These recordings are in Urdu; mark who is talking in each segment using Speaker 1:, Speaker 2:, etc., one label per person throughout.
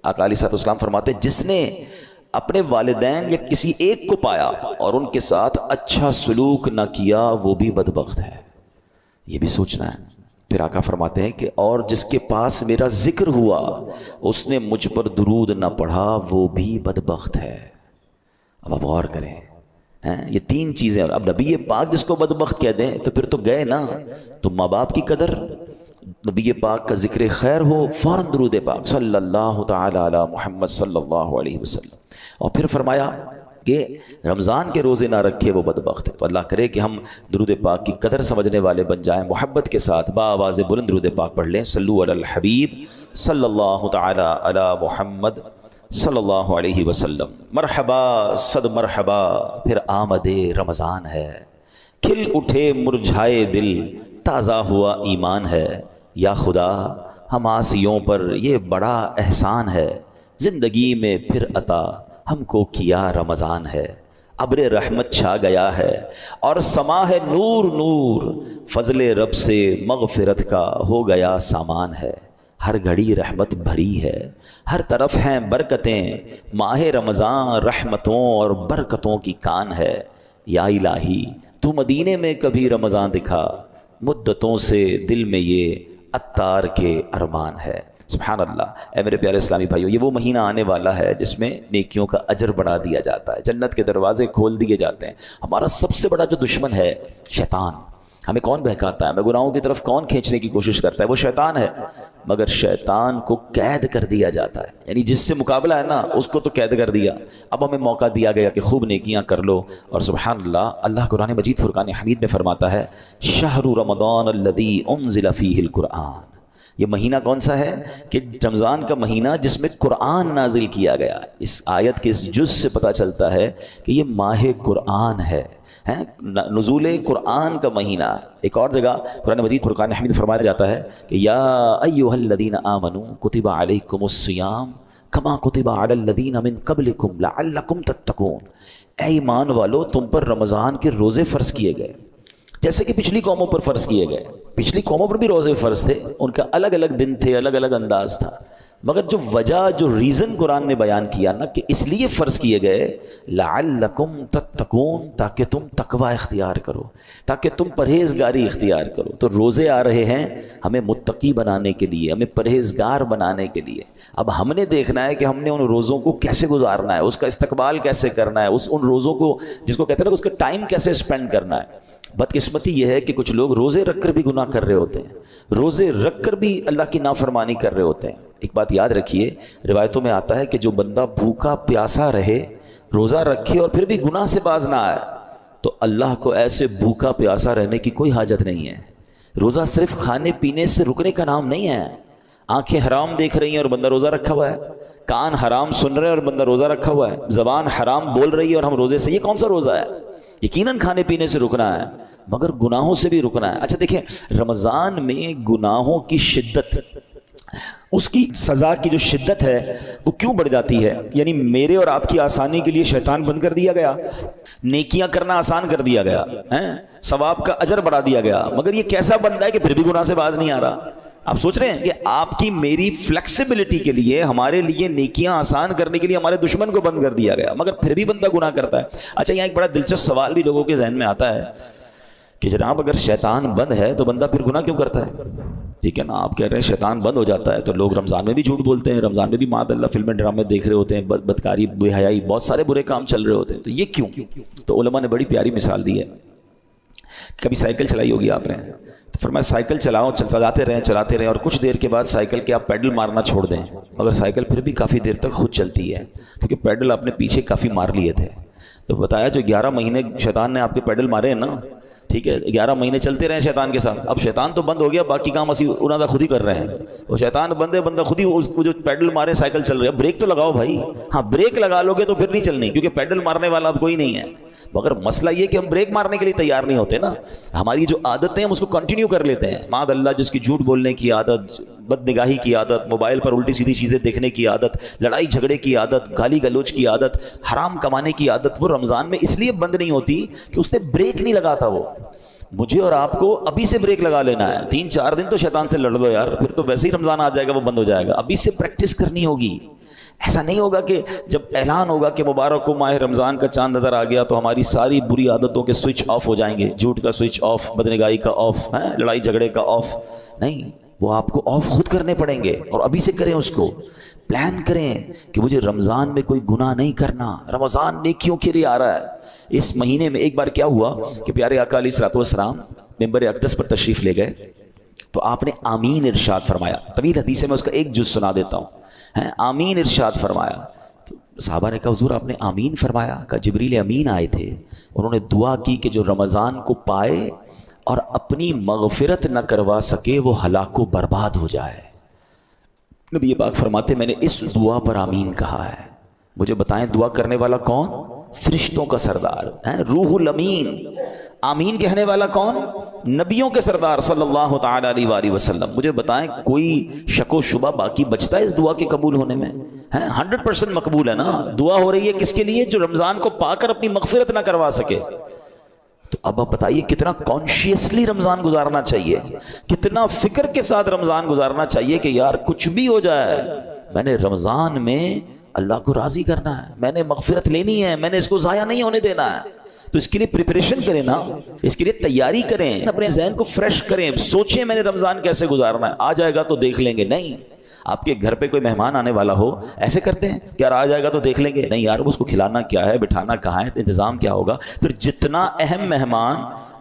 Speaker 1: آقا علیہ السلام فرماتے ہیں جس نے اپنے والدین یا کسی ایک کو پایا اور ان کے ساتھ اچھا سلوک نہ کیا وہ بھی بدبخت ہے. یہ بھی سوچنا ہے. پھر آقا فرماتے ہیں کہ اور جس کے پاس میرا ذکر ہوا اس نے مجھ پر درود نہ پڑھا وہ بھی بدبخت ہے. اب آپ غور کریں یہ تین چیزیں. اب نبی پاک جس کو بدبخت کہہ دیں تو پھر تو گئے نا. تو ماں باپ کی قدر, نبی پاک کا ذکر خیر ہو, فوراً درود پاک صلی اللہ تعالی علی محمد صلی اللہ علیہ وسلم. اور پھر فرمایا کہ رمضان کے روزے نہ رکھے وہ بدبخت ہے. تو اللہ کرے کہ ہم درود پاک کی قدر سمجھنے والے بن جائیں. محبت کے ساتھ بآواز بلند درود پاک پڑھ لیں. صلو علی الحبیب صلی اللہ تعالی علی محمد صلی اللہ علیہ وسلم. مرحبا صد مرحبا پھر آمد رمضان ہے, کھل اٹھے مرجھائے دل تازہ ہوا ایمان ہے. یا خدا ہم آسیوں پر یہ بڑا احسان ہے, زندگی میں پھر عطا ہم کو کیا رمضان ہے. ابر رحمت چھا گیا ہے اور سما ہے نور نور, فضل رب سے مغفرت کا ہو گیا سامان ہے. ہر گھڑی رحمت بھری ہے, ہر طرف ہیں برکتیں, ماہ رمضان رحمتوں اور برکتوں کی کان ہے. یا الہی تو مدینے میں کبھی رمضان دکھا, مدتوں سے دل میں یہ عطار کے ارمان ہے. سبحان اللہ. اے میرے پیارے اسلامی بھائیو, یہ وہ مہینہ آنے والا ہے جس میں نیکیوں کا اجر بڑھا دیا جاتا ہے, جنت کے دروازے کھول دیے جاتے ہیں. ہمارا سب سے بڑا جو دشمن ہے شیطان. ہمیں کون بہکاتا ہے, ہمیں گناہوں کی طرف کون کھینچنے کی کوشش کرتا ہے, وہ شیطان ہے. مگر شیطان کو قید کر دیا جاتا ہے, یعنی جس سے مقابلہ ہے نا اس کو تو قید کر دیا. اب ہمیں موقع دیا گیا کہ خوب نیکیاں کر لو. اور سبحان اللہ, اللہ قرآن مجید فرقان حمید میں فرماتا ہے شہر رمضان الذی انزل فیہ القرآن. یہ مہینہ کون سا ہے کہ رمضان کا مہینہ جس میں قرآن نازل کیا گیا. اس آیت کے اس جز سے پتہ چلتا ہے کہ یہ ماہ قرآن ہے, نزول قرآن کا مہینہ. ایک اور جگہ قرآن مجید فرقان حمید فرمایا جاتا ہے کہ یا ایھا الذین آمنوا کتب علیکم الصیام کما کتب علی الذین من قبلکم لعلکم تتقون. اے ایمان والو, تم پر رمضان کے روزے فرض کیے گئے جیسے کہ پچھلی قوموں پر فرض کیے گئے. پچھلی قوموں پر بھی روزے فرض تھے, ان کا الگ الگ دن تھے, الگ الگ انداز تھا. مگر جو وجہ, جو ریزن قرآن نے بیان کیا نا کہ اس لیے فرض کیے گئے لعلکم تتقون, تاکہ تم تقوی اختیار کرو, تاکہ تم پرہیزگاری اختیار کرو. تو روزے آ رہے ہیں ہمیں متقی بنانے کے لیے, ہمیں پرہیزگار بنانے کے لیے. اب ہم نے دیکھنا ہے کہ ہم نے ان روزوں کو کیسے گزارنا ہے, اس کا استقبال کیسے کرنا ہے, ان روزوں کو جس کو کہتے ہیں نا اس کا ٹائم کیسے اسپینڈ کرنا ہے. بدقسمتی یہ ہے کہ کچھ لوگ روزے رکھ کر بھی گناہ کر رہے ہوتے ہیں, روزے رکھ کر بھی اللہ کی نافرمانی کر رہے ہوتے ہیں. ایک بات یاد رکھیے, روایتوں میں آتا ہے کہ جو بندہ بھوکا پیاسا رہے, روزہ رکھے اور پھر بھی گناہ سے باز نہ آئے, تو اللہ کو ایسے بھوکا پیاسا رہنے کی کوئی حاجت نہیں ہے. روزہ صرف کھانے پینے سے رکنے کا نام نہیں ہے. آنکھیں حرام دیکھ رہی ہیں اور بندہ روزہ رکھا ہوا ہے, کان حرام سن رہے ہیں اور بندہ روزہ رکھا ہوا ہے, زبان حرام بول رہی ہے اور ہم روزے سے, یہ کون سا روزہ ہے؟ یقیناً کھانے پینے سے رکنا ہے مگر گناہوں سے بھی رکنا ہے. اچھا دیکھیں, رمضان میں گناہوں کی شدت, اس کی سزا کی جو شدت ہے وہ کیوں بڑھ جاتی ہے؟ یعنی میرے اور آپ کی آسانی کے لیے شیطان بند کر دیا گیا, نیکیاں کرنا آسان کر دیا گیا, ثواب کا اجر بڑھا دیا گیا, مگر یہ کیسا بندہ ہے کہ پھر بھی گناہ سے باز نہیں آ رہا. آپ سوچ رہے ہیں کہ آپ کی میری فلیکسیبلٹی کے لیے, ہمارے لیے نیکیاں آسان کرنے کے لیے ہمارے دشمن کو بند کر دیا گیا, مگر پھر بھی بندہ گناہ کرتا ہے. اچھا یہاں ایک بڑا دلچسپ سوال بھی لوگوں کے ذہن میں آتا ہے کہ جناب اگر شیطان بند ہے تو بندہ پھر گناہ کیوں کرتا ہے؟ ٹھیک ہے نا, آپ کہہ رہے ہیں شیطان بند ہو جاتا ہے تو لوگ رمضان میں بھی جھوٹ بولتے ہیں, رمضان میں بھی معاذ اللہ فلمیں ڈرامے دیکھ رہے ہوتے ہیں, بدکاری, بے حیائی, بہت سارے برے کام چل رہے ہوتے ہیں, تو یہ کیوں؟ تو علماء نے بڑی پیاری مثال دی ہے. کبھی سائیکل چلائی ہوگی آپ نے, تو فرمایا سائیکل چلاؤ, چلاتے رہیں اور کچھ دیر کے بعد سائیکل کے آپ پیڈل مارنا چھوڑ دیں, مگر سائیکل پھر بھی کافی دیر تک خود چلتی ہے کیونکہ پیڈل آپ نے پیچھے کافی مار لیے تھے. تو بتایا جو 11 مہینے شیطان نے آپ کے پیڈل مارے ہیں نا, ٹھیک ہے, 11 مہینے چلتے رہے شیطان کے ساتھ, اب شیطان تو بند ہو گیا, باقی کام اسی انہوں نے خود ہی کر رہے ہیں. وہ شیطان بند ہے, بندہ خود ہی اس کو جو پیڈل مارے سائیکل چل رہی ہے. بریک تو لگاؤ بھائی, ہاں بریک لگا لو گے تو پھر نہیں چلنی, کیونکہ پیڈل مارنے والا اب کوئی نہیں ہے. مگر مسئلہ یہ کہ ہم بریک مارنے کے لیے تیار نہیں ہوتے نا, ہماری جو عادتیں ہم اس کو کنٹینیو کر لیتے ہیں. معاذ اللہ, جس کی جھوٹ بولنے کی عادت, بد نگاہی کی عادت, موبائل پر الٹی سیدھی چیزیں دیکھنے کی عادت, لڑائی جھگڑے کی عادت, گالی گلوچ کی عادت, حرام کمانے کی عادت, وہ رمضان میں اس لیے بند نہیں ہوتی کہ اس نے بریک نہیں لگاتا. وہ مجھے اور آپ کو ابھی سے بریک لگا لینا ہے. 3-4 دن تو شیطان سے لڑ لو یار, پھر تو ویسے ہی رمضان آ جائے گا, وہ بند ہو جائے گا. ابھی سے پریکٹس کرنی ہوگی ایسا نہیں ہوگا کہ جب اعلان ہوگا کہ مبارک ہو ماہ رمضان کا چاند نظر آ گیا تو ہماری ساری بری عادتوں کے سوئچ آف ہو جائیں گے، جھوٹ کا سوئچ آف، بدنگاہی کا آف، لڑائی جھگڑے کا آف. نہیں، وہ آپ کو آف خود کرنے پڑیں گے، اور ابھی سے کریں. اس کو پلان کریں کہ مجھے رمضان میں کوئی گناہ نہیں کرنا، رمضان نیکیوں کے لیے آ رہا ہے. اس مہینے میں ایک بار کیا ہوا کہ پیارے آقا علیہ الصلوۃ والسلام ممبر اقدس پر تشریف لے گئے تو آپ نے آمین ارشاد فرمایا. طویل حدیث ہے، میں اس کا ایک جز سنا دیتا ہوں. آمین ارشاد فرمایا تو صحابہ نے کہا حضور آپ نے آمین فرمایا؟ کہا جبریل امین آئے تھے، انہوں نے دعا کی کہ جو رمضان کو پائے اور اپنی مغفرت نہ کروا سکے وہ ہلاک و برباد ہو جائے. نبی پاک فرماتے میں نے اس دعا پر آمین کہا ہے. مجھے بتائیں دعا کرنے والا کون؟ فرشتوں کا سردار روح الامین. آمین کہنے والا کون؟ نبیوں کے سردار صلی اللہ تعالی علیہ وآلہ وسلم. مجھے بتائیں کوئی شک و شبہ باقی بچتا ہے اس دعا کے قبول ہونے میں؟ 100% مقبول ہے نا. دعا ہو رہی ہے کس کے لیے؟ جو رمضان کو پا کر اپنی مغفرت نہ کروا سکے. تو اب آپ بتائیے کتنا کانشیسلی رمضان گزارنا چاہیے، کتنا فکر کے ساتھ رمضان گزارنا چاہیے کہ یار کچھ بھی ہو جائے میں نے رمضان میں اللہ کو راضی کرنا ہے، میں نے مغفرت لینی ہے، میں نے اس کو ضائع نہیں ہونے دینا ہے. تو اس کے لیے پریپریشن کریں نا، اس کے لیے تیاری کریں، اپنے ذہن کو فریش کریں، سوچیں میں نے رمضان کیسے گزارنا ہے. آ جائے گا تو دیکھ لیں گے. نہیں، آپ کے گھر پہ کوئی مہمان آنے والا ہو ایسے کرتے ہیں کہ یار آ جائے گا تو دیکھ لیں گے. نہیں یار، اس کو کھلانا کیا ہے، بٹھانا کہاں ہے، انتظام کیا ہوگا. پھر جتنا اہم مہمان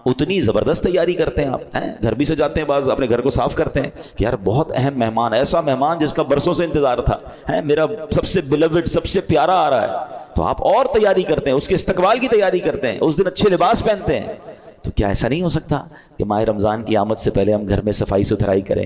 Speaker 1: اتنی زبردست تیاری کرتے ہیں. آپ گھر بھی سجاتے ہیں، بعض اپنے گھر کو صاف کرتے ہیں کہ یار بہت اہم مہمان، ایسا مہمان جس کا برسوں سے انتظار تھا، میرا سب سے بیلوڈ، سب سے پیارا آ رہا ہے. تو آپ اور تیاری کرتے ہیں، اس کے استقبال کی تیاری کرتے ہیں، اس دن اچھے لباس پہنتے ہیں. تو کیا ایسا نہیں ہو سکتا کہ ماہ رمضان کی آمد سے پہلے ہم گھر میں صفائی ستھرائی کریں،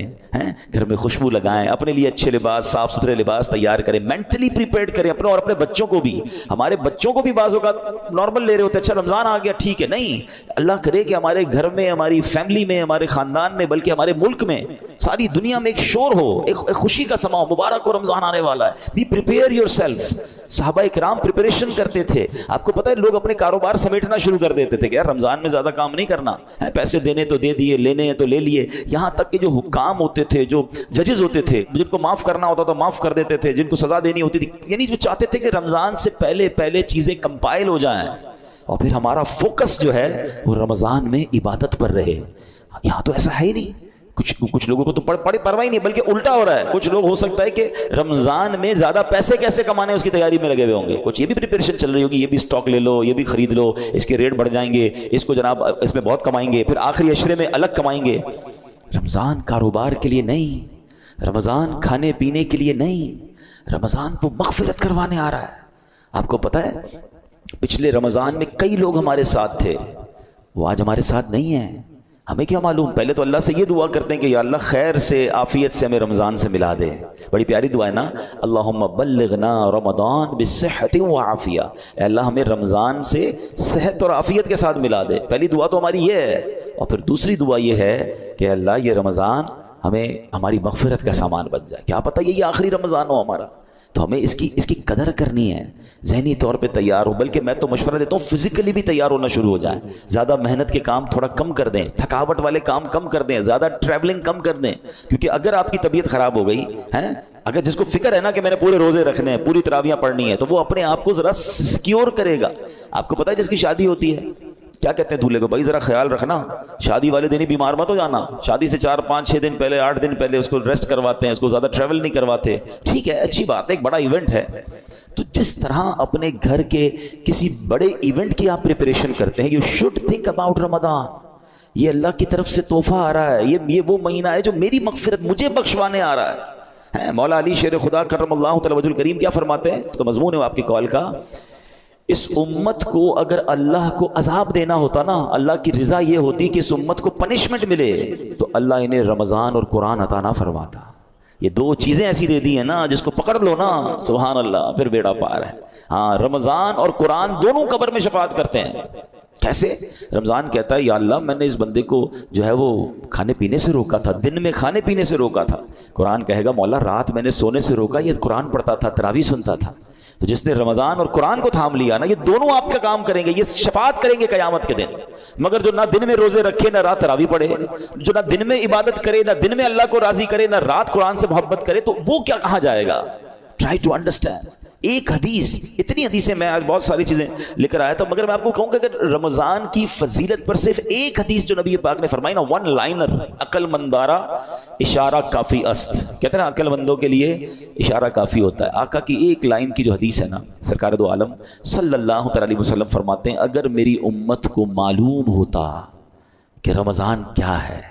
Speaker 1: گھر میں خوشبو لگائیں، اپنے لیے اچھے لباس، صاف ستھرے لباس تیار کریں، مینٹلی پریپیئرڈ کریں اپنے اور اپنے بچوں کو بھی. ہمارے بچوں کو بھی بعض اوقات نارمل لے رہے ہوتے ہیں، اچھا رمضان آ گیا ٹھیک ہے. نہیں، اللہ کرے کہ ہمارے گھر میں، ہماری فیملی میں، ہمارے خاندان میں، بلکہ ہمارے ملک میں، ساری دنیا میں ایک شور ہو، ایک خوشی کا سما ہو، مبارک ہو رمضان آنے والا ہے. Be prepare yourself. صحابہ اکرام پریپریشن کرتے تھے. آپ کو پتہ ہے لوگ اپنے کاروبار سمیٹنا شروع کر دیتے تھے کہ یار رمضان میں زیادہ کام نہیں کرنا، پیسے دینے تو دے دیے، لینے ہیں تو لے لیے. یہاں تک کہ جو حکام ہوتے تھے، جو ججز ہوتے تھے، جن کو معاف کرنا ہوتا تو معاف کر دیتے تھے، جن کو سزا دینی ہوتی تھی، یعنی جو چاہتے تھے کہ رمضان سے پہلے چیزیں کمپائل ہو جائیں اور پھر ہمارا فوکس جو ہے وہ رمضان میں عبادت پر رہے. یہاں تو ایسا ہے ہی نہیں. کچھ لوگوں کو تو پڑھے پرواہ ہی نہیں، بلکہ الٹا ہو رہا ہے. کچھ لوگ ہو سکتا ہے کہ رمضان میں زیادہ پیسے کیسے کمانے اس کی تیاری میں لگے ہوئے ہوں گے. کچھ یہ بھی پریپریشن چل رہی ہوگی، یہ بھی سٹاک لے لو، یہ بھی خرید لو، اس کے ریٹ بڑھ جائیں گے، اس کو جناب اس میں بہت کمائیں گے، پھر آخری عشرے میں الگ کمائیں گے. رمضان کاروبار کے لیے نہیں، رمضان کھانے پینے کے لیے نہیں، رمضان تو مغفرت کروانے آ رہا ہے. آپ کو پتہ ہے پچھلے رمضان میں کئی لوگ ہمارے ساتھ تھے، وہ آج ہمارے ساتھ نہیں ہیں. ہمیں کیا معلوم؟ پہلے تو اللہ سے یہ دعا کرتے ہیں کہ یا اللہ خیر سے، عافیت سے ہمیں رمضان سے ملا دے. بڑی پیاری دعا ہے نا، اللہم بلغنا رمضان بالصحت وعافیہ. اے اللہ ہمیں رمضان سے صحت اور عافیت کے ساتھ ملا دے. پہلی دعا تو ہماری یہ ہے. اور پھر دوسری دعا یہ ہے کہ اللہ یہ رمضان ہمیں ہماری مغفرت کا سامان بن جائے. کیا پتہ یہ آخری رمضان ہو ہمارا. تو ہمیں اس کی قدر کرنی ہے، ذہنی طور پہ تیار ہو. بلکہ میں تو مشورہ دیتا ہوں فزیکلی بھی تیار ہونا شروع ہو جائیں. زیادہ محنت کے کام تھوڑا کم کر دیں، تھکاوٹ والے کام کم کر دیں، زیادہ ٹریولنگ کم کر دیں. کیونکہ اگر آپ کی طبیعت خراب ہو گئی ہے، اگر جس کو فکر ہے نا کہ میں نے پورے روزے رکھنے ہیں، پوری تراویحاں پڑھنی ہے، تو وہ اپنے آپ کو ذرا سیکیور کرے گا. آپ کو پتہ ہے جس کی شادی ہوتی ہے کیا کہتے ہیں دولہے کو، بھائی ذرا خیال رکھنا، شادی والے دن ہی بیمار مت ہو جانا. شادی سے 4 5 6 دن پہلے، 8 دن پہلے اس کو ریسٹ کرواتے ہیں، اس کو زیادہ ٹریول نہیں کرواتے. ٹھیک ہے، اچھی بات ہے، ایک بڑا ایونٹ ہے. تو جس طرح اپنے گھر کے کسی بڑے ایونٹ کی آپ پریپریشن کرتے ہیں، یو شوڈ تھنک اباؤٹ رمضان. یہ اللہ کی طرف سے تحفہ آ رہا ہے، یہ وہ مہینہ ہے جو میری مغفرت مجھے بخشوانے آ رہا ہے. مولا علی شیر خدا کرم اللہ تعالی وجہ الکریم کیا فرماتے ہیں؟ تو مضمون ہے آپ کی کال کا، اس امت کو اگر اللہ کو عذاب دینا ہوتا نا، اللہ کی رضا یہ ہوتی کہ اس امت کو پنشمنٹ ملے، تو اللہ انہیں رمضان اور قرآن عطا نہ فرماتا. یہ 2 چیزیں ایسی دے دی ہیں نا، جس کو پکڑ لو نا سبحان اللہ پھر بیڑا پار ہے. ہاں، رمضان اور قرآن دونوں قبر میں شفاعت کرتے ہیں. کیسے؟ رمضان کہتا ہے یا اللہ میں نے اس بندے کو جو ہے وہ کھانے پینے سے روکا تھا، دن میں کھانے پینے سے روکا تھا. قرآن کہے گا مولا رات میں نے سونے سے روکا، یہ قرآن پڑھتا تھا، تراویح سنتا تھا. تو جس نے رمضان اور قرآن کو تھام لیا نا، یہ دونوں آپ کا کام کریں گے، یہ شفاعت کریں گے قیامت کے دن. مگر جو نہ دن میں روزے رکھے، نہ رات تراویح پڑھے، جو نہ دن میں عبادت کرے، نہ دن میں اللہ کو راضی کرے، نہ رات قرآن سے محبت کرے، تو وہ کیا کہاں جائے گا؟ Try to understand. ایک حدیث, اتنی حدیثیں میں آج بہت ساری چیزیں لے کر آیا تھا, مگر میں آپ کو کہوں کہ اگر رمضان کی فضیلت پر صرف ایک حدیث جو نبی پاک نے فرمائی نا, ون لائنر, عقل مندارا اشارہ کافی است, کہتے ہیں نا عقل مندوں کے لیے اشارہ کافی ہوتا ہے. آقا کی ایک لائن کی جو حدیث ہے نا, سرکار دو عالم صلی اللہ تعالی علیہ وسلم فرماتے ہیں, اگر میری امت کو معلوم ہوتا کہ رمضان کیا ہے,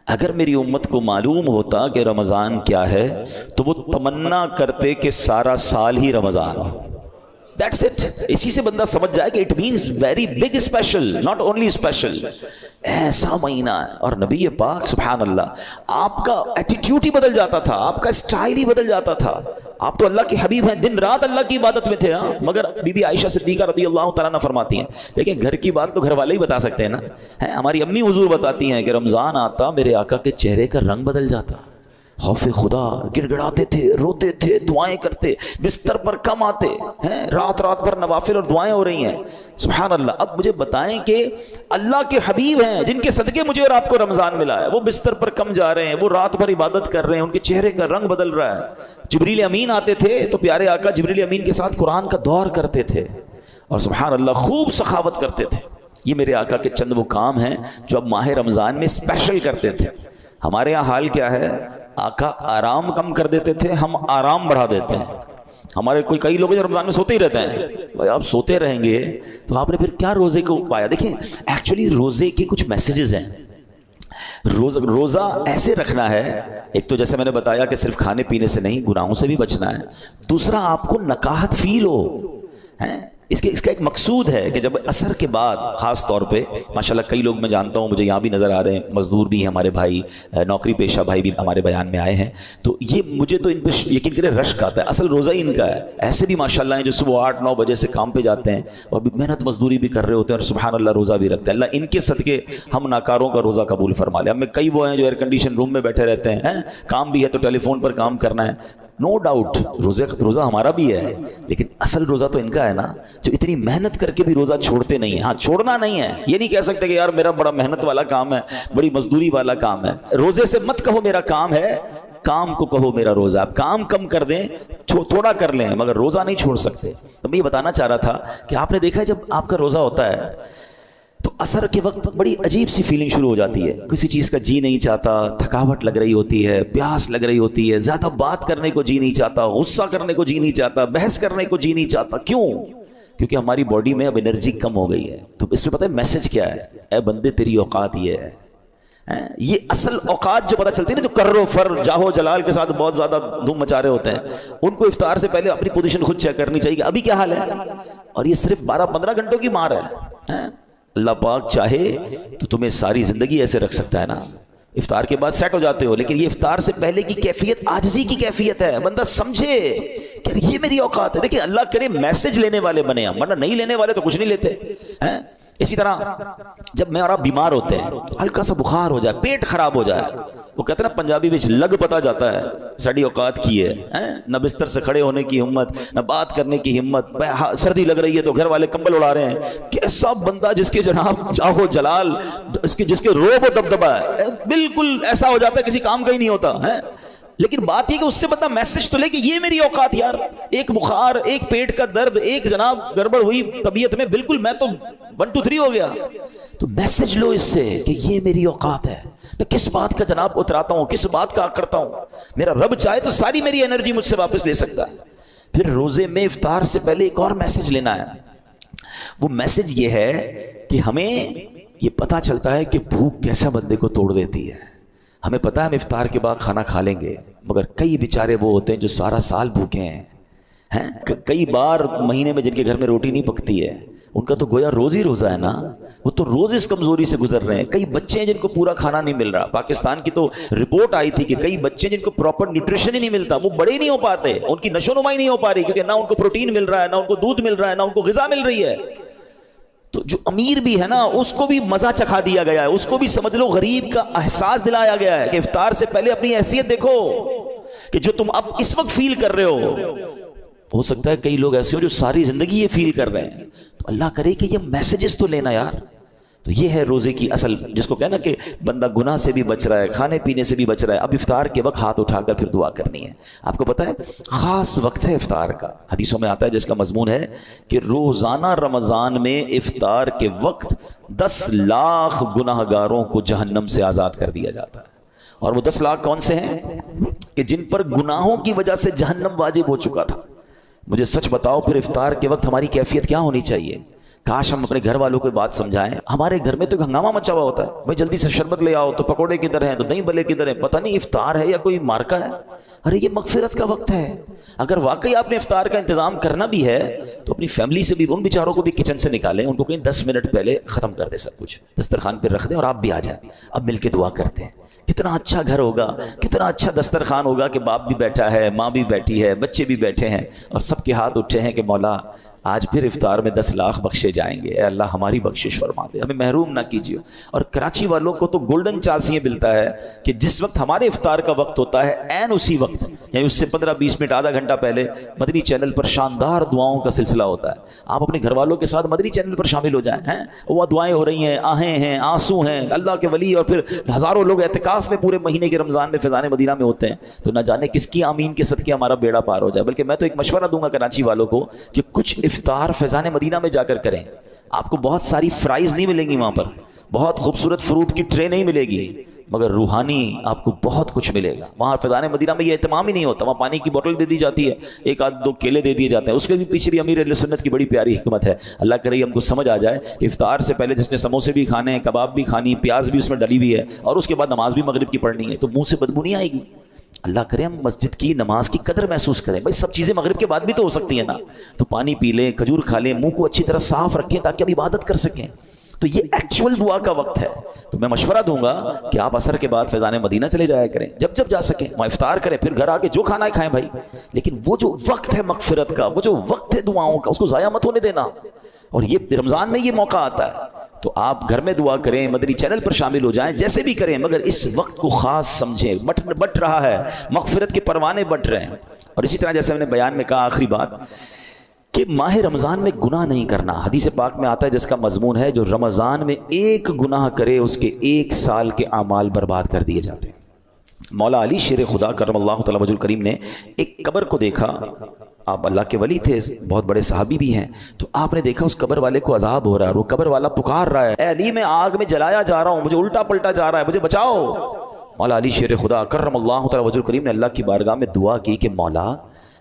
Speaker 1: اگر میری امت کو معلوم ہوتا کہ رمضان کیا ہے, تو وہ تمنا کرتے کہ سارا سال ہی رمضان ہو. That's it. اسی سے بندہ سمجھ جائے کہ it means very big special, not only special. ایسا مہینہ ہے. اور نبی پاک سبحان اللہ, آپ کا ایٹیٹیوڈ ہی بدل جاتا تھا, آپ کا سٹائل ہی بدل جاتا تھا. آپ تو اللہ کے حبیب ہیں, دن رات اللہ کی عبادت میں تھے, مگر بی بی عائشہ صدیقہ رضی اللہ تعالیٰ عنہ فرماتی ہیں, دیکھیں گھر کی بات تو گھر والے ہی بتا سکتے ہیں نا. ہماری امی حضور بتاتی ہیں کہ رمضان آتا میرے آقا کے چہرے کا رنگ بدل جاتا, خوف خدا, گڑ گڑاتے تھے, روتے تھے, دعائیں کرتے, بستر پر کم آتے ہیں, رات رات بھر نوافل اور دعائیں ہو رہی ہیں. سبحان اللہ. اب مجھے بتائیں کہ اللہ کے حبیب ہیں جن کے صدقے مجھے اور آپ کو رمضان ملا ہے, وہ بستر پر کم جا رہے ہیں, وہ رات بھر عبادت کر رہے ہیں, ان کے چہرے کا رنگ بدل رہا ہے. جبریل امین آتے تھے تو پیارے آقا جبریل امین کے ساتھ قرآن کا دور کرتے تھے, اور سبحان اللہ خوب سخاوت کرتے تھے. یہ میرے آقا کے چند وہ کام ہیں جو اب ماہ رمضان میں اسپیشل کرتے تھے. ہمارے یہاں حال کیا ہے, آقا آرام کم کر دیتے تھے, ہم آرام بڑھا دیتے ہیں. ہمارے کئی لوگ رمضان میں سوتے ہی رہتے ہیں. بھائی آپ سوتے رہیں گے تو آپ نے پھر کیا روزے کو پایا. دیکھیں ایکچولی روزے کے کچھ میسیجز ہیں. روزہ ایسے رکھنا ہے, ایک تو جیسے میں نے بتایا کہ صرف کھانے پینے سے نہیں, گناہوں سے بھی بچنا ہے. دوسرا آپ کو نکاحت فیل ہو. اس کا ایک مقصود ہے کہ جب عصر کے بعد, خاص طور پہ ماشاءاللہ کئی لوگ میں جانتا ہوں, مجھے یہاں بھی نظر آ رہے ہیں, مزدور بھی ہیں ہمارے بھائی, نوکری پیشہ بھائی بھی ہمارے بیان میں آئے ہیں, تو یہ مجھے تو ان پہ یقین کرے رشک آتا ہے. اصل روزہ ہی ان کا ہے. ایسے بھی ماشاءاللہ ہیں جو صبح 8-9 بجے سے کام پہ جاتے ہیں اور محنت مزدوری بھی کر رہے ہوتے ہیں, اور سبحان اللہ روزہ بھی رکھتے ہیں. اللہ ان کے صدقے ہم ناکاروں کا روزہ قبول فرما لے. ہم میں کئی وہ ہیں جو ایئر کنڈیشن روم میں بیٹھے رہتے ہیں, کام بھی ہے تو ٹیلی فون پر کام کرنا ہے. نو ڈاؤٹ روزہ ہمارا بھی ہے, لیکن اصل روزہ تو ان کا ہے نا, جو اتنی محنت کر کے بھی روزہ چھوڑتے نہیں ہیں. ہاں چھوڑنا نہیں ہے, یہ نہیں کہہ سکتے کہ یار میرا بڑا محنت والا کام ہے, بڑی مزدوری والا کام ہے. روزے سے مت کہو میرا کام ہے, کام کو کہو میرا روزہ. آپ کام کم کر دیں, تھوڑا کر لیں, مگر روزہ نہیں چھوڑ سکتے. تو میں یہ بتانا چاہ رہا تھا کہ آپ نے دیکھا ہے جب آپ کا روزہ ہوتا ہے تو عصر کے وقت بڑی عجیب سی فیلنگ شروع ہو جاتی ہے. کسی چیز کا جی نہیں چاہتا, تھکاوٹ لگ رہی ہوتی ہے, پیاس لگ رہی ہوتی ہے, زیادہ بات کرنے کو جی نہیں چاہتا, غصہ کرنے کو جی نہیں چاہتا, بحث کرنے کو جی نہیں چاہتا. کیوں؟ کیونکہ ہماری باڈی میں اب انرجی کم ہو گئی ہے. تو اس میں پتہ ہے میسج کیا ہے, اے بندے تیری اوقات یہ ہے. یہ اصل اوقات جو پتہ چلتی ہے نا, جو کرو فر جاہو جلال کے ساتھ بہت زیادہ دھوم مچا رہے ہوتے ہیں, ان کو افطار سے پہلے اپنی پوزیشن خود چیک کرنی چاہیے کہ ابھی کیا حال ہے. اور یہ صرف 12-15 گھنٹوں کی مار ہے. اللہ پاک چاہے تو تمہیں ساری زندگی ایسے رکھ سکتا ہے نا, افطار کے بعد سیٹ ہو جاتے ہو, لیکن یہ افطار سے پہلے کی کیفیت عاجزی کی کیفیت ہے. بندہ سمجھے کہ یہ میری اوقات ہے. دیکھیں اللہ کرے میسج لینے والے بنے ہم, ورنہ نہیں لینے والے تو کچھ نہیں لیتے. اسی طرح جب میں اور آپ بیمار ہوتے ہیں, ہلکا سا بخار ہو جائے, پیٹ خراب ہو جائے, وہ کہتے ہیں نا پنجابی میں لگ پتا جاتا ہے ساڑی اوقات کی ہے. نہ بستر سے کھڑے ہونے کی ہمت, نہ بات کرنے کی ہمت, سردی لگ رہی ہے تو گھر والے کمبل اڑا رہے ہیں. کیسا بندہ جس کے جناب چاہو جلال, جس کے روب و دبدبا ہے, بالکل ایسا ہو جاتا ہے کسی کام کا ہی نہیں ہوتا ہے. لیکن بات یہ کہ اس سے بندہ میسج تو لے کہ یہ میری اوقات یار, ایک بخار, ایک پیٹ کا درد, ایک جناب گڑبڑ ہوئی طبیعت میں, بالکل میں تو 1 2 3 ہو گیا. تو میسج لو اس سے کہ یہ میری اوقات ہے. میں کس بات کا جناب اتراتا ہوں, کس بات کا کرتا ہوں. میرا رب چاہے تو ساری میری انرجی مجھ سے واپس لے سکتا ہے. پھر روزے میں افطار سے پہلے ایک اور میسج لینا ہے. وہ میسج یہ ہے کہ ہمیں یہ پتا چلتا ہے کہ بھوک کیسا بندے کو توڑ دیتی ہے. ہمیں پتا ہے ہم افطار کے بعد کھانا کھا لیں گے, مگر کئی بیچارے وہ ہوتے ہیں جو سارا سال بھوکے ہیں. کئی بار مہینے میں جن کے گھر میں روٹی نہیں پکتی ہے, ان کا تو گویا روز ہی روزہ ہے نا, وہ تو روز اس کمزوری سے گزر رہے ہیں. کئی بچے ہیں جن کو پورا کھانا نہیں مل رہا. پاکستان کی تو رپورٹ آئی تھی کہ کئی بچے جن کو پراپر نیوٹریشن ہی نہیں ملتا, وہ بڑے نہیں ہو پاتے, ان کی نشو نمائی نہیں ہو پا رہی, کیونکہ نہ ان کو پروٹین مل رہا ہے, نہ ان کو دودھ مل رہا ہے, نہ ان کو غذا مل رہی ہے. تو جو امیر بھی ہے نا, اس کو بھی مزہ چکھا دیا گیا ہے, اس کو بھی سمجھ لو غریب کا احساس دلایا گیا ہے کہ افطار سے پہلے اپنی حیثیت دیکھو کہ جو تم اب اس وقت فیل کر رہے ہو سکتا ہے کئی لوگ ایسے ہو جو ساری زندگی یہ فیل کر رہے ہیں. تو اللہ کرے کہ یہ میسیجز تو لینا یار, تو یہ ہے روزے کی اصل، جس کو کہنا کہ بندہ گناہ سے بھی بچ رہا ہے، کھانے پینے سے بھی بچ رہا ہے۔ اب افطار کے وقت ہاتھ اٹھا کر پھر دعا کرنی ہے۔ آپ کو پتہ ہے خاص وقت ہے افطار کا، حدیثوں میں آتا ہے جس کا مضمون ہے کہ روزانہ رمضان میں افطار کے وقت 10 لاکھ گناہ گاروں کو جہنم سے آزاد کر دیا جاتا ہے۔ اور وہ 10 لاکھ کون سے ہیں؟ کہ جن پر گناہوں کی وجہ سے جہنم واجب ہو چکا تھا۔ مجھے سچ بتاؤ پھر افطار کے وقت ہماری کیفیت کیا ہونی چاہیے؟ کاش ہم اپنے گھر والوں کو بات سمجھائیں۔ ہمارے گھر میں تو ہنگامہ مچا ہوا ہوتا ہے، بھائی جلدی سے شربت لے آؤ، تو پکوڑے کدھر ہیں، تو دہی بلے کدھر ہیں، پتہ نہیں افطار ہے یا کوئی مارکا ہے۔ ارے یہ مغفرت کا وقت ہے۔ اگر واقعی آپ نے افطار کا انتظام کرنا بھی ہے تو اپنی فیملی سے بھی، ان بیچاروں کو بھی کچن سے نکالیں، ان کو کہیں 10 منٹ پہلے ختم کر دیں، سب کچھ دسترخوان پہ رکھ دیں اور آپ بھی آ جائیں، اب مل کے دعا کرتے ہیں۔ کتنا اچھا گھر ہوگا، کتنا اچھا دسترخوان ہوگا کہ باپ بھی بیٹھا ہے، ماں بھی بیٹھی ہے، بچے بھی بیٹھے ہیں اور سب کے ہاتھ اٹھے ہیں کہ مولا آج پھر افطار میں 10 لاکھ بخشے جائیں گے، اے اللہ ہماری بخشش فرما دے، ہمیں محروم نہ کیجیے۔ اور کراچی والوں کو تو گولڈن چانس یہ ملتا ہے کہ جس وقت ہمارے افطار کا وقت ہوتا ہے عین اسی وقت، یعنی اس سے 15-20 منٹ آدھا گھنٹہ پہلے مدنی چینل پر شاندار دعاؤں کا سلسلہ ہوتا ہے۔ آپ اپنے گھر والوں کے ساتھ مدنی چینل پر شامل ہو جائیں، ہیں وہ دعائیں ہو رہی ہیں، آہیں ہیں، آنسو ہیں، اللہ کے ولی اور پھر ہزاروں لوگ اعتکاف میں پورے مہینے کے رمضان میں فیضان مدینہ میں ہوتے ہیں، تو نہ جانے کس کی آمین کے صدقے ہمارا بیڑا پار ہو جائے۔ بلکہ میں تو ایک مشورہ دوں گا کراچی والوں کو کہ کچھ افطار فیضان مدینہ میں جا کر کریں۔ آپ کو بہت ساری فرائز نہیں ملیں گی وہاں پر، بہت خوبصورت فروٹ کی ٹرے نہیں ملے گی، مگر روحانی آپ کو بہت کچھ ملے گا۔ وہاں فیضان مدینہ میں یہ اہتمام ہی نہیں ہوتا، وہاں پانی کی بوتل دے دی جاتی ہے، 1-2 کیلے دے دیے جاتے ہیں، اس کے بھی پیچھے بھی امیر اہل سنت کی بڑی پیاری حکمت ہے۔ اللہ کرے ہم کو سمجھ آ جائے کہ افطار سے پہلے جس نے سموسے بھی کھانے ہیں، کباب بھی کھانی، پیاز بھی اس میں ڈلی ہوئی ہے، اور اس کے بعد نماز بھی مغرب کی پڑھنی ہے، تو منہ سے بدبو نہیں آئے گی۔ اللہ کرے ہم مسجد کی نماز کی قدر محسوس کریں۔ بھائی سب چیزیں مغرب کے بعد بھی تو ہو سکتی ہیں نا، تو پانی پی لیں، کھجور کھا لیں، منہ کو اچھی طرح صاف رکھیں تاکہ ہم عبادت کر سکیں۔ تو یہ ایکچول دعا کا وقت ہے۔ تو میں مشورہ دوں گا کہ آپ عصر کے بعد فیضان مدینہ چلے جایا کریں، جب جب جا سکیں وہاں افطار کریں، پھر گھر آ کے جو کھانا ہے کھائیں بھائی، لیکن وہ جو وقت ہے مغفرت کا، وہ جو وقت ہے دعاؤں کا، اس کو ضائع مت ہونے دینا۔ اور یہ رمضان میں یہ موقع آتا ہے، تو آپ گھر میں دعا کریں، مدنی چینل پر شامل ہو جائیں، جیسے بھی کریں، مگر اس وقت کو خاص سمجھیں۔ بٹ رہا ہے، مغفرت کے پروانے بٹ رہے ہیں۔ اور اسی طرح جیسے میں نے بیان میں کہا آخری بات کہ ماہ رمضان میں گناہ نہیں کرنا۔ حدیث پاک میں آتا ہے جس کا مضمون ہے جو رمضان میں ایک گناہ کرے اس کے 1 سال کے اعمال برباد کر دیے جاتے ہیں۔ مولا علی شیر خدا کرم اللہ تعالی وجہ الکریم نے ایک قبر کو دیکھا، آپ اللہ کے ولی تھے، بہت بڑے صحابی بھی ہیں، تو آپ نے دیکھا اس قبر والے کو عذاب ہو رہا ہے، وہ قبر والا پکار رہا ہے، اے علی میں آگ میں جلایا جا رہا ہوں، مجھے الٹا پلٹا جا رہا ہے، مجھے بچاؤ۔ مولا علی شیر خدا کرم اللہ تعالی وجہ الکریم نے اللہ کی بارگاہ میں دعا کی کہ مولا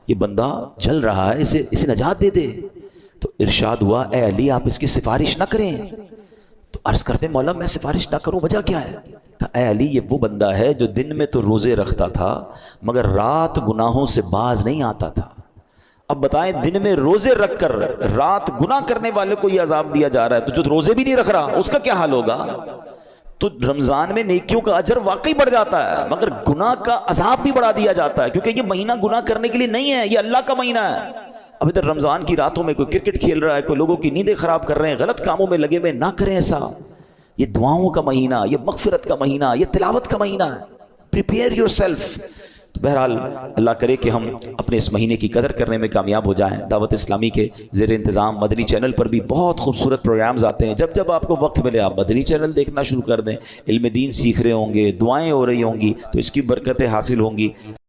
Speaker 1: یہ بندہ جل رہا ہے، اسے نجات دے دے۔ تو ارشاد ہوا اے علی آپ اس کی سفارش نہ کریں۔ تو عرض کرتے مولا میں سفارش نہ کروں، وجہ کیا ہے؟ اے علی یہ وہ بندہ ہے جو دن میں تو روزے رکھتا تھا مگر رات گناہوں سے باز نہیں آتا تھا۔ اب بتائیں دن میں روزے رکھ کر رات گناہ کرنے والے کو یہ عذاب دیا جا رہا ہے، تو جو روزے بھی نہیں رکھ رہا اس کا کیا حال ہوگا؟ تو رمضان میں نیکیوں کا اجر واقعی بڑھ جاتا ہے مگر گناہ کا عذاب بھی بڑھا دیا جاتا ہے، کیونکہ یہ مہینہ گناہ کرنے کے لیے نہیں ہے، یہ اللہ کا مہینہ ہے۔ اب ادھر رمضان کی راتوں میں کوئی کرکٹ کھیل رہا ہے، کوئی لوگوں کی نیندیں خراب کر رہے ہیں، غلط کاموں میں لگے ہوئے، نہ کریں ایسا۔ یہ دعاؤں کا مہینہ، یہ مغفرت کا مہینہ، یہ تلاوت کا مہینہ ہے۔ Prepare your self. تو بہرحال اللہ کرے کہ ہم اپنے اس مہینے کی قدر کرنے میں کامیاب ہو جائیں۔ دعوت اسلامی کے زیر انتظام مدنی چینل پر بھی بہت خوبصورت پروگرامز آتے ہیں، جب جب آپ کو وقت ملے آپ مدنی چینل دیکھنا شروع کر دیں، علم دین سیکھ رہے ہوں گے، دعائیں ہو رہی ہوں گی، تو اس کی برکتیں حاصل ہوں گی۔